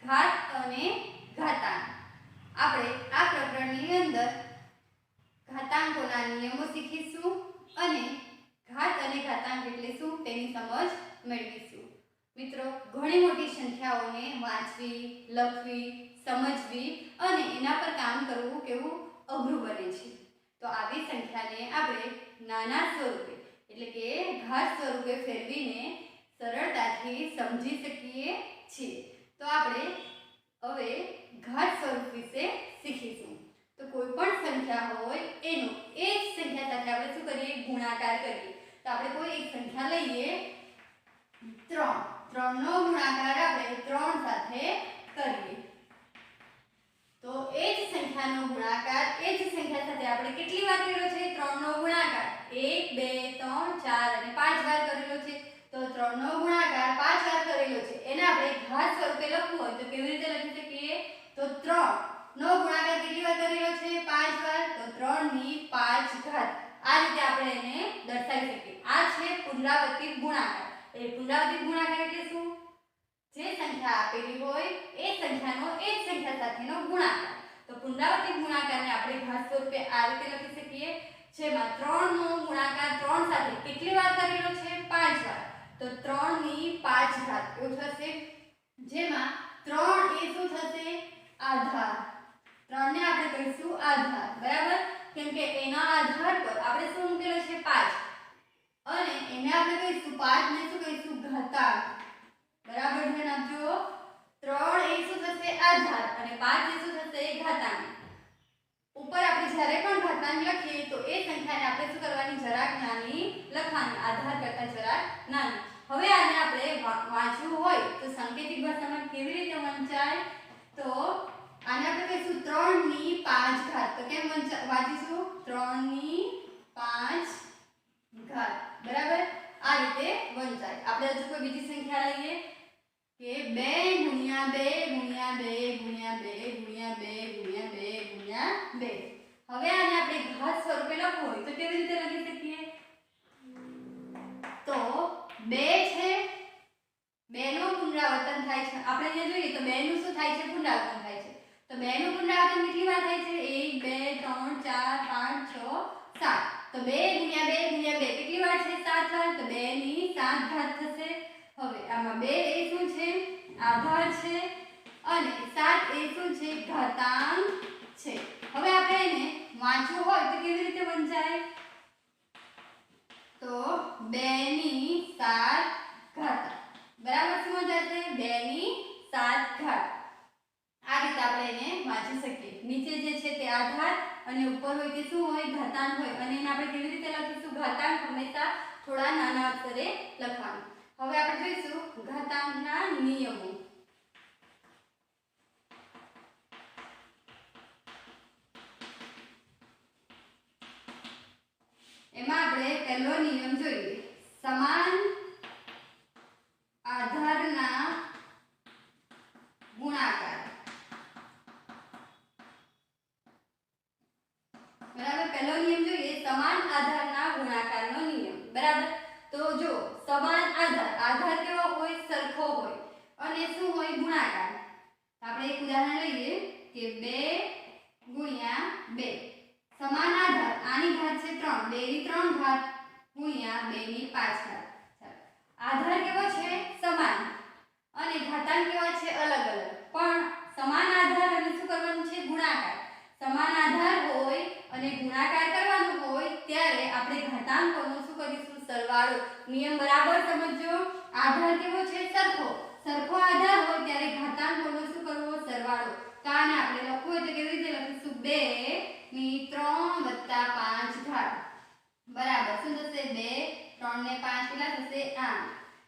ઘાત અને ઘાતાંક। આપણે આ પ્રકરણની અંદર ઘાતાંકોના નિયમો શીખીશું અને ઘાત અને ઘાતાંક એટલે શું તેની સમજ મેળવીશું। મિત્રો, ઘણી મોટી સંખ્યાઓને વાંચવી, લખવી, સમજવી અને એના પર કામ કરવું કેવું અઘરું બને છે। તો આવી સંખ્યાને આપણે નાના સ્વરૂપે એટલે કે ઘાત સ્વરૂપે ફેરવીને સરળતાથી સમજી શકીએ છીએ। તો આપણે હવે ઘાત સ્વરૂપ વિશે શીખીશું। તો કોઈ પણ સંખ્યા હોય એનો એ જ સંખ્યા સાથે આપણે શું કરીએ, ગુણાકાર કરીએ। તો આપણે કોઈ એક સંખ્યા લઈએ 3, 3 નો ગુણાકાર આપણે 3 સાથે કરીએ તો એ જ સંખ્યાનો ગુણાકાર એ જ સંખ્યા સાથે આપણે કેટલી વાર કર્યો છે? 3 નો ગુણાકાર 1 2 3 4 અને 5 વાર કરેલો છે। તો 3 નો ગુણાકાર 5 વાર કરેલો છે, એને આપણે ઘાત સ્વરૂપે લખવું હોય તો કેવી રીતે લખી શકીએ? તો 3 નો ગુણાકાર કેટલી વાર કરેલો છે? 5 વાર। તો 3 ની 5 ઘાત। આ રીતે આપણે એને દર્શાવી શકીએ। આ છે પુનરાવર્તિત ગુણાકાર। એટલે પુનરાવર્તિત ગુણાકાર એટલે શું? જે સંખ્યા આપેલી હોય એ સંખ્યાનો એ જ સંખ્યા સાથેનો ગુણાકાર। તો પુનરાવર્તિત ગુણાકારને આપણે ઘાત સ્વરૂપે આ રીતે લખી શકીએ, જેમાં 3 નો ગુણાકાર 3 સાથે કેટલી વાર કરેલો છે? 5 વાર। તો 3 ની 5 ઘાત એવું થશે, જેમાં 3 એ શું થશે? આધાર। 3 ને આપણે કહીશું આધાર, બરાબર? કેમ કે એના આધાર પર આપણે શું મૂકેલો છે? 5 અને એને આપણે કહીશું 5 ને શું કહીશું? ઘાતાંક, બરાબર? ધ્યાન આપજો। 3 એ શું થશે? આધાર અને 5 એ શું થશે? ઘાતાંક। ઉપર આપણે જ્યારે પણ ઘાતાંક લખીએ તો એ સંખ્યાને આપણે શું કરવાની? જરાક નાની લખવાની, આધાર કરતા જરાક નાની। હવે આને આપણે વાંચવું હોય તો સાંકેતિક ભાષામાં કેવી રીતે વંચાય? તો આને આપણે કહીશું 3 ની 5 ઘાત। તો કેમ વાંચીશું? 3 ની 5 ઘાત, બરાબર? આ રીતે વંચાય। આપણે હજુ કોઈ બીજી સંખ્યા લઈએ કે 2 ગુણ્યા 2 ગુણ્યા 2 ગુણ્યા 2 ગુણ્યા 2 ગુણ્યા 2 ગુણ્યા 2। હવે આને આપણે ઘાત સ્વરૂપે લખવું હોય તો કેવી રીતે લખી શકીએ? તો 2 છે, 2 નું પુનરાવર્તન થાય છે। આપણે અહીંયા જોઈએ તો 2 નું શું થાય છે? પુનરાવર્તન થાય છે। તો 2 નું પુનરાવર્તન કેટલી વાર થાય છે? 1 2 3 4 5 6 7। તો 2 ગુણ્યા 2 ગુણ્યા 2 કેટલી વાર છે? 7 વાર। તો 2 ની 7 ઘાત થશે। હવે આમાં 2 એ શું છે? આધાર છે અને 7 એ શું છે? ઘાતાંક છે। હવે આપણે એને વાંચવું હોય તો કેવી રીતે વંચાય? તો 2 ની 7 ઘાત, બરાબર? શું વંચાશે? 2 ની 7 ઘાત। આ રીતે આપણે એને વાંચી શકીએ। નીચે જે છે તે આધાર અને ઉપર હોય તે શું હોય? ઘાતાંક હોય। અને એને આપણે કેવી રીતે લખીશું? ઘાતાંક હંમેશા થોડા નાના અક્ષરે લખવાનું। હવે આપણે જોઈશું ઘાતાંકના નિયમો। એમાં આપણે પહેલો નિયમ જોઈએ, સમાન આધારના ગુણાકાર, બરાબર? પહેલો નિયમ જોઈએ સમાન આધારના ગુણાકારનો નિયમ, બરાબર? તો જો સમાન આધાર, આધાર કેવો હોય? સરખો હોય અને શું હોય? ગુણાકાર। આપણે એક ઉદાહરણ લઈએ કે 2 ગુણ્યા 2 સમાન આધાર, આની ઘાત છે 3, 2 ની 3 ઘાત ગુણ્યા 2 ની 5 ઘાત। આધાર કેવો છે? સમાન અને ઘાતાંક કેવા છે? અલગ અલગ। પણ સમાન આધાર અને શું કરવાનું છે? ગુણાકાર। સમાન આધાર હોય અને ગુણાકાર કરવાનું હોય ત્યારે આપણે ઘાતાંકોનો શું કરીશું? સરવાળો। નિયમ બરાબર સમજજો। આધાર કેવો છે? સરખો। સરખો આધાર હોય ત્યારે ઘાતાંકોનો શું કરવો? સરવાળો। તો આને આપણે લખવું હોય તો કેવી રીતે લખીશું? 2 ની 3 + 5 ઘાત, બરાબર? શું થશે? 2 3 ને 5 કેટલા થશે? 8।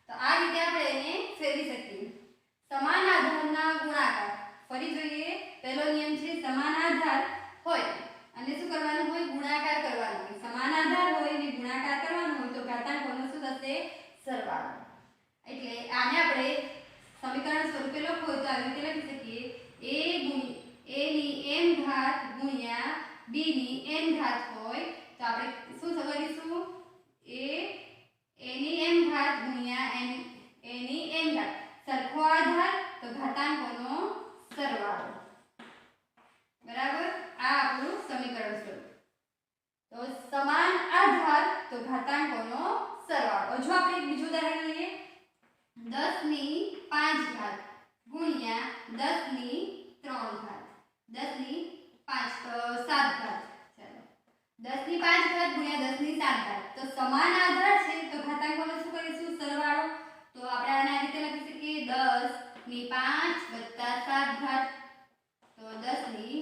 તો આ રીતે આપણે એને ફેરવી શકીએ। સમાન આધારના ગુણાકાર, ફરી જોઈએ, પહેલો નિયમ છે સમાન આધાર હોય અને શું કરવાનું હોય? ગુણાકાર કરવાનો હોય। સમાન આધાર હોય અને ગુણાકાર કરવાનો હોય તો ઘાતાંકોનો શું થશે? સરવાળો। એટલે આને આપણે સમીકરણ સ્વરૂપે લખવું હોય તો આવી રીતે લખી શકીએ, a ની n ઘાત ગુણ્યા b ની n ઘાત હોય તો આપણે શું કરીશું? a ની n ઘાત ગુણ્યા a ની n ઘાત, સરખો આધાર તો ઘાતાંકોનો 5 ઘાત ગુણ્યા 10 ની 3 ઘાત 10 ની 7 ઘાત ચાલો 10 ની 5 ઘાત ગુણ્યા 10 ની 7 ઘાત તો સમાન આધાર છે તો ઘાતાંકોનો શું કરીશું સરવાળો તો આપણે આને આ રીતે લખી શકીએ 10 ની 5 7 ઘાત તો 10 ની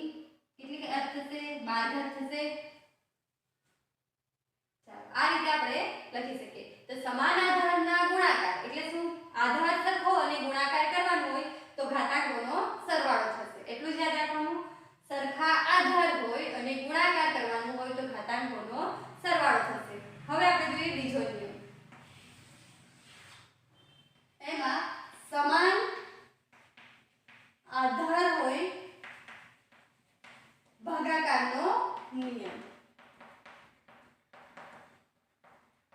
કેટલી ઘાત થશે 12 ઘાત થશે ચાલો આ રીતે આપણે લખી શકીએ તો સમાન આધારના ગુણાકાર એટલે શું આધાર સરખો અને ગુણાકાર કરવાનો હોય તો ઘાતાંકોનો સરવાળો થશે એટલું જ યાદ રાખવાનું સરખા આધાર હોય અને ગુણાકાર કરવાનું હોય તો ઘાતાંકોનો સરવાળો થશે હવે આપણે જોઈએ બીજો નિયમ એમાં સમાન આધાર હોય ભાગાકારનો નિયમ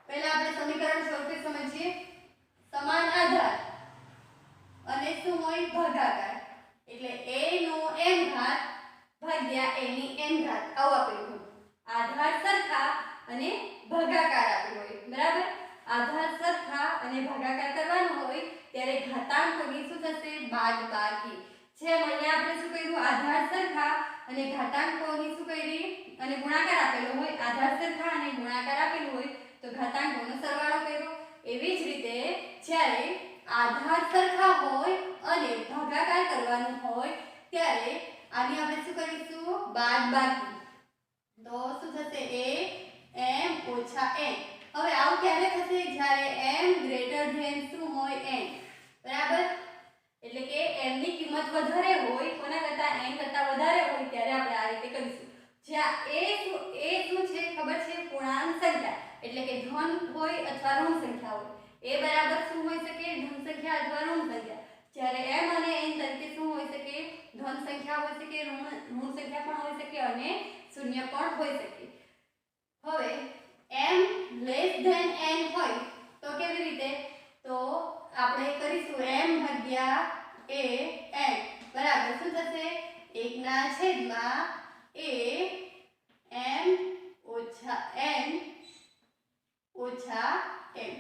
પહેલા આપણે સમીકરણ સ્વરૂપે સમજીએ સમાન આધાર અને શું હોય ભાગાકાર એટલે a નો m ઘાત ભાગ્યા a ની n ઘાત આવું આપેલું હોય આધાર સરખા અને ભાગાકાર આપેલું હોય બરાબર આધાર સરખા અને ભાગાકાર કરવાનો હોય ત્યારે ઘાતાંકોની શું થશે બાદબાકી જેમ અહીંયા આપણે શું કર્યું આધાર સરખા અને ઘાતાંકોની શું કરી અને ગુણાકાર આપેલો હોય આધાર સરખા અને ગુણાકાર આપેલું હોય તો ઘાતાંકોનો સરવાળો કર્યો એવી જ રીતે જ્યારે આધાર સરખા હોય અને ભાગાકાર કરવાનું હોય ત્યારે આની આપણે શું કરીશું બાદબાકી તો શું થશે a m ઓછા n હવે આવું ક્યારે થશે જ્યારે m ગ્રેટર ધેન શું હોય n બરાબર એટલે કે m ની કિંમત વધારે હોય કોના કરતા n કરતા વધારે હોય ત્યારે આપણે આ રીતે કરીશું જ્યાં a શું છે ખબર છે પૂર્ણાંક સંખ્યા એટલે કે ધન હોય અથવા ઋણ સંખ્યા હોય a બરાબર શું હોઈ શકે ધન સંખ્યા અથવા ઋણ સંખ્યા જ્યારે m અને n તરીકે શું હોઈ શકે ધન સંખ્યા હોઈ શકે ઋણ સંખ્યા પણ હોઈ શકે અને શૂન્ય પણ હોઈ શકે હવે m લેસ ધેન n હોય તો કેવી રીતે તો આપણે કરીશું m ભાગ્યા a n બરાબર શું થશે 1 ના છેદમાં a m ઓછા n ઓછા m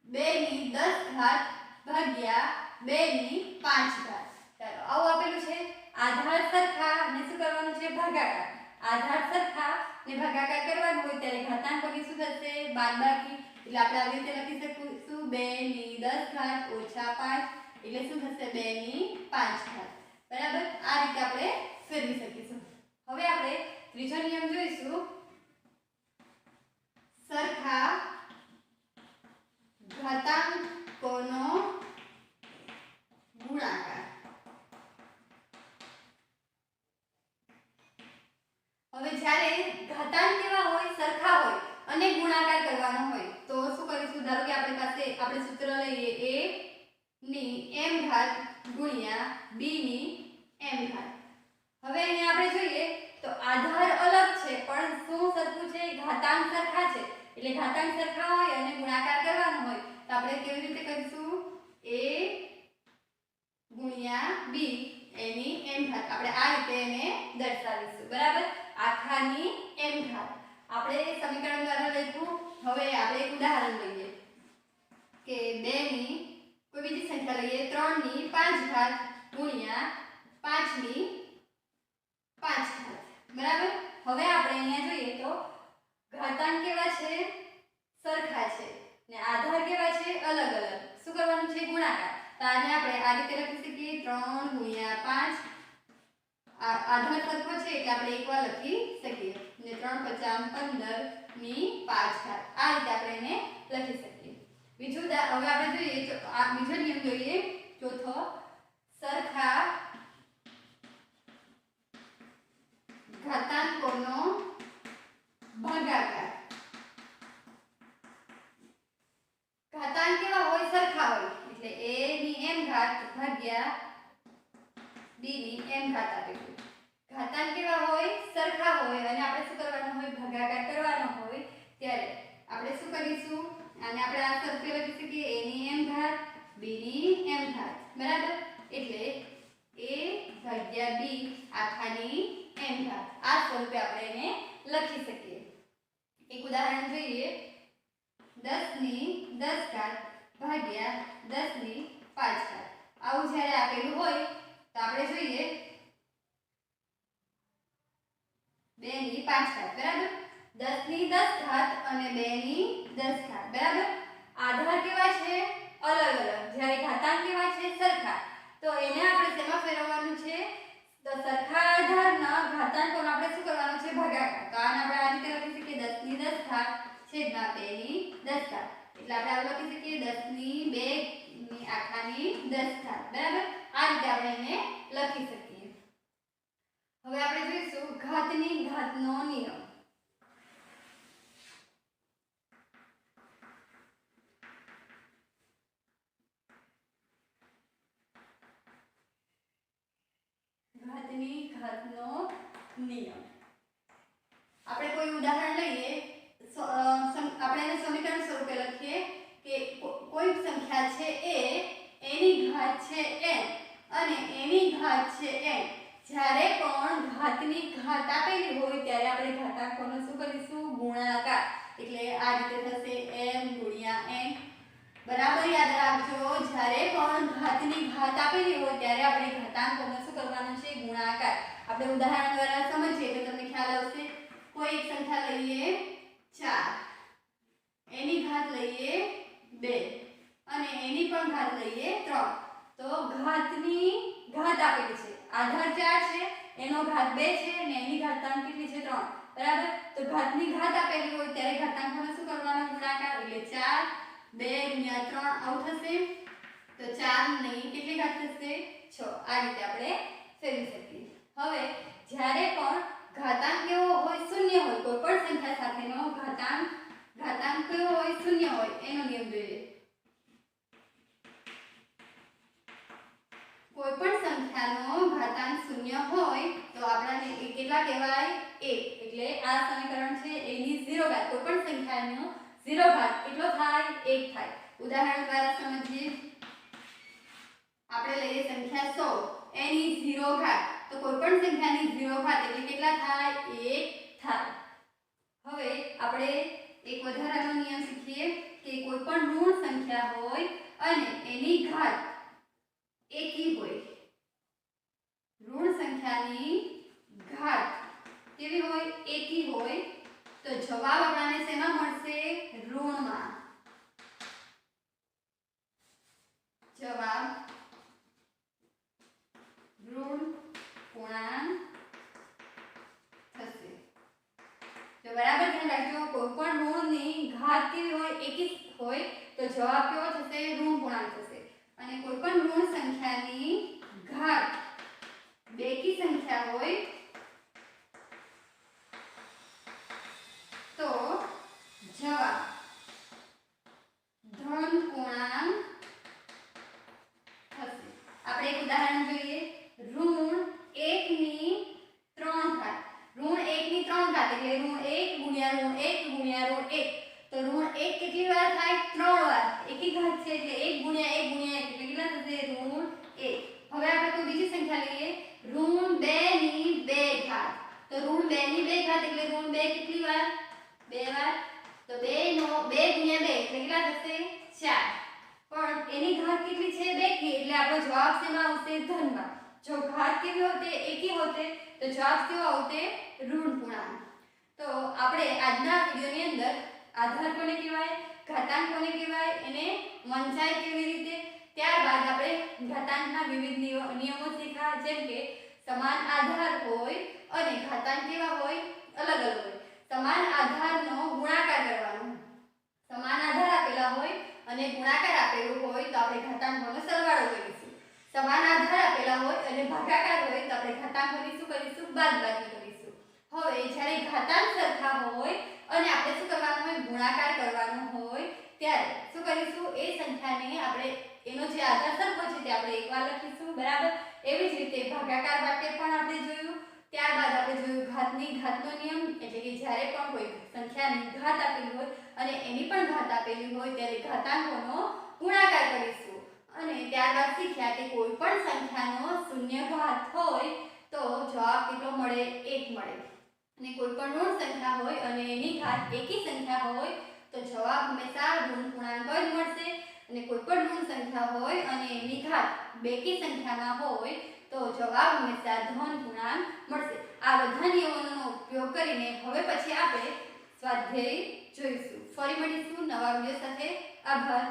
2 ની 10 ઘાત ભાગ્યા 2 ની 5 ઘાત ચાલો આવું આપેલું છે આધાર સરખા અને શું કરવાનું છે ભાગાકાર આધાર સરખા ને ભાગાકાર કરવાનું હોય ત્યારે ઘાતાંકોની શું થશે બાદબાકી એટલે આપણે આવી રીતે લખી શકીશું 2 ની 10 ઘાત ઓછા 5 એટલે શું થશે 2 ની 5 ઘાત બરાબર આ રીતે આપણે ફેરવી શકીશું હવે આપણે ત્રીજો નિયમ જોઈશું સરખા ઘાતાંકોનો ગુણાકાર હવે જ્યારે ઘાતાંક કેવા હોય સરખા હોય અને ગુણાકાર કરવાનો હોય તો શું કરીશું ધારો કે આપણી પાસે આપણે સૂત્ર લઈએ a ની m ઘાત ગુણ્યા b ની m ઘાત હવે અહીંયા આપણે જોઈએ તો આધાર અલગ છે પણ શું સરખું છે ઘાતાંક સરખા છે એટલે ઘાતાંક સરખા હોય અને ગુણાકાર કરવાનો હોય તો આપણે કેવી રીતે કરીશું a ગુણ્યા b એની m ઘાત આપણે આ રીતે એને દર્શાવીશું બરાબર આખાની m ઘાત આપણે સમીકરણ દ્વારા લખ્યું હવે આપણે એક ઉદાહરણ લઈએ કે 2 ની કોઈ બીજી સંખ્યા લઈએ 3 ની 5 ઘાત ગુણ્યા 5 ની 5 ઘાત બરાબર હવે આપણે અહીંયા જોઈએ તો ઘાતાંક કેવા છે સરખા છે ને આધાર કેવા છે અલગ અલગ શું કરવાનું છે ગુણાકાર તો આને આપણે આ રીતે લખી શકીએ 3 ગુણ્યા 5 આધાર સરખો છે એટલે આપણે એકવાર લખી શકીએ ને 3 5 15 ની 5 ઘાત આ રીતે આપણે એને લખી શકીએ બીજું હવે આપણે જોઈએ તો આ બીજો નિયમ જોઈએ ચોથો સરખા ઘાતાંકોનો ભાગાકાર ઘાતાંક કેવા હોય સરખા હોય એટલે a ની m ઘાત ભાગ્યા b ની m ઘાત આપેલું ઘાતાંક કેવા હોય સરખા હોય અને આપણે શું કરવાનું હોય ભાગાકાર કરવાનો હોય ત્યારે આપણે શું કરીશું આને આપણે આ સ્વરૂપે લખી શકીએ a ની m ઘાત b ની m ઘાત બરાબર એટલે a ભાગ્યા b આખાની m ઘાત આ સ્વરૂપે આપણે એને લખી શકીએ એક ઉદાહરણ જોઈએ 10 ની 10 ઘાત ભાગ્યા 10 ની 5 ઘાત. આવું જ્યારે આપેલું હોય તો આપણે જોઈએ 2 ની 5 ઘાત બરાબર. 10 ની 10 ઘાત અને 2 ની 10 ઘાત બરાબર. આધાર કેવા છે? અલગ અલગ. જ્યારે ઘાતાંક કેવા છે? સરખા. તો એને આપણે શેમાં ફેરવવાનું છે? તો સરખા આધારના ઘાતાંકોનો આપણે શું કરવાનું છે? ભાગાકાર. તો આને આપણે આ રીતે લખી શકીએ 10 ની 10 ઘાત છેદમાં 2 ની 10 ઘાત. એટલે આપણે આવું લખી શકીએ 10 ની 2 ની આખાની 10 ઘાત બરાબર. આ રીતે આપણે એને લખી શકીએ. હવે આપણે જોઈશું ઘાતની ઘાતનો નિયમ. ઘાતની ઘાતનો નિયમ આપણે કોઈ ઉદાહરણ લઈએ. આપણે એને સમીકરણ સ્વરૂપે લખીએ કે કોઈ સંખ્યા છે a, એની ઘાત છે n અને એની ઘાત છે n. જ્યારે પણ ઘાતની ઘાત આપેલી હોય ત્યારે આપણે ઘાતાંકોનો શું કરીશું? ગુણાકાર. એટલે આ રીતે થશે m * n. બરાબર યાદ રાખજો, જ્યારે પણ ઘાતની ઘાત આપેલી હોય ત્યારે આપણે ઘાતાંકોનો શું કરવાનું છે? ગુણાકાર. આપણે ઉદાહરણ દ્વારા સમજીએ તો તમને ખ્યાલ આવશે. કોઈ એક સંખ્યા લઈએ 4, એની ઘાત લઈએ 2 અને એની પણ ઘાત લઈએ 3. તો ઘાતની ઘાત આપેલી છે, આધાર 4 છે, એનો ઘાત 2 છે અને એની ઘાતાંક કેટલી છે? 3 બરાબર. તો ઘાતની ઘાત આપેલી હોય ત્યારે ઘાતાંકોનો શું કરવાનો? ગુણાકાર. એટલે 4 2 * 3 આવું થશે. તો 4 ની કેટલી ઘાત થશે? 6. આ રીતે આપણે ફેરવી શકીએ. હવે જ્યારે પણ ઘાતાંક કેવો હોય? શૂન્ય હોય. કોઈ પણ સંખ્યા સાથેનો ઘાતાંક કેવો હોય? શૂન્ય હોય. એનો નિયમ જોઈએ. કોઈ પણ સંખ્યાનો ઘાતાંક શૂન્ય હોય તો આપણાને એ કેટલા કહેવાય? 1. એટલે આ સમીકરણ છે a ની 0 ઘાત. કોઈ પણ સંખ્યાનો 0 ઘાત કેટલો થાય? 1 થાય. ઉદાહરણ દ્વારા સમજીએ. આપણે લઈએ સંખ્યા 100, એની 0 ઘાત. તો કોઈ પણ સંખ્યાની 0 ઘાત એટલે કેટલા થાય? 1 થાય. હવે આપણે એક વધારાનો નિયમ શીખીએ કે કોઈ પણ ઋણ સંખ્યા હોય અને એની ઘાત એકી હોય. ઋણ સંખ્યાની ઘાત કેવી હોય? એકી હોય. તો જવાબ આપણને શેમાં મળશે? ઋણમાં. જવાબ ઋણ પૂર્ણાંક થશે. તો બરાબર ધ્યાન રાખજો, કોઈ પણ ઋણની ઘાત કેવી હોય? એકી હોય તો જવાબ કેવો થશે? ઋણ પૂર્ણાંક થશે. અને કોઈ પણ ઋણ સંખ્યાની ઘાત બેકી સંખ્યા હોય તો જવાબ ધન પૂર્ણાંક થશે. આપણે એક ઉદાહરણ જોઈએ. ઋણ 1 ની 3 ઘાત. ઋણ 1 ની 3 ઘાત એટલે ઋણ 1 ગુણ્યા ઋણ 1 ગુણ્યા ઋણ 1. તો ઋણ 1 કેટલી વાર થાય? 3 વાર. એકી ઘાત છે એટલે 1 ગુણ્યા 1 ગુણ્યા 1 એટલે કેટલા થશે? ઋણ 1. હવે આપણે કોઈ બીજી સંખ્યા લઈએ. ઋણ 2 ની 2 ઘાત. તો ઋણ 2 ની 2 ઘાત એટલે ઋણ 2 કેટલી વાર? 2 વાર. તો 2 નો 2 ગુણ્યા 2 એટલે કેટલા થશે? 4. પણ એની ઘાત કેટલી છે? બેકી. એટલે આપણો જવાબ શેમાં આવશે? ધનમાં. જો ઘાત કેવી હોતે? એકી હોતે તો જવાબ કેવો આવતે? ઋણ પૂર્ણાંક. તો આપણે આજના વિડિયોની અંદર આધાર કોને કહેવાય, ઘાતાંક કોને કહેવાય, એને વંચાય કેવી રીતે, ત્યારબાદ આપણે ઘાતાંકના વિવિધ નિયમો શીખ્યા. જેમ કે સમાન આધાર હોય અને ઘાતાંક કેવા હોય? અલગ અલગ હોય. સમાન આધારનો ગુણાકાર કરવાનો. સમાન આધાર આપેલા હોય અને ગુણાકાર આપેલું હોય તો આપણે ઘાતાંકોનો સરવાળો કરીશું. સમાન આધાર આપેલા હોય અને ભાગાકાર હોય તો આપણે ઘાતાંકોની શું કરીશું? બાદબાકી કરીશું. હવે જ્યારે ઘાતાંક સરખા હોય અને આપણે શું કરવાનું હોય? ગુણાકાર કરવાનો હોય ત્યારે શું કરીશું? એ સંખ્યાને આપણે એનો જે આધાર સરખો છે તે આપણે એકવાર લખીશું. બરાબર. એવી જ રીતે ભાગાકાર માટે પણ આપણે જોયું. ત્યારબાદ આપણે જોયું ઘાતની ઘાતનો નિયમ. એટલે કે જ્યારે પણ કોઈ સંખ્યાની ઘાત આપેલી હોય અને એની પણ ઘાત આપેલી હોય ત્યારે ઘાતાંકોનો ગુણાકાર કરીશું. અને ત્યારબાદ શીખ્યા કે કોઈ પણ સંખ્યાનો શૂન્ય ઘાત હોય તો જવાબ કેટલો મળે? 1 મળે. અને કોઈ પણ ઋણ સંખ્યા હોય અને એની ઘાત એકી સંખ્યા હોય તો જવાબ હંમેશા ઋણ પૂર્ણાંક જ મળશે. અને કોઈ ઘાત બેકી સંખ્યામાં હોય તો જવાબ હંમેશા ધન પૂર્ણાંક મળશે. આ બધા નિયમોનો ઉપયોગ કરીને હવે પછી આપણે સ્વાધ્યાય જોઈશું. ફરી મળીશું નવા વિડીયો સાથે. આભાર.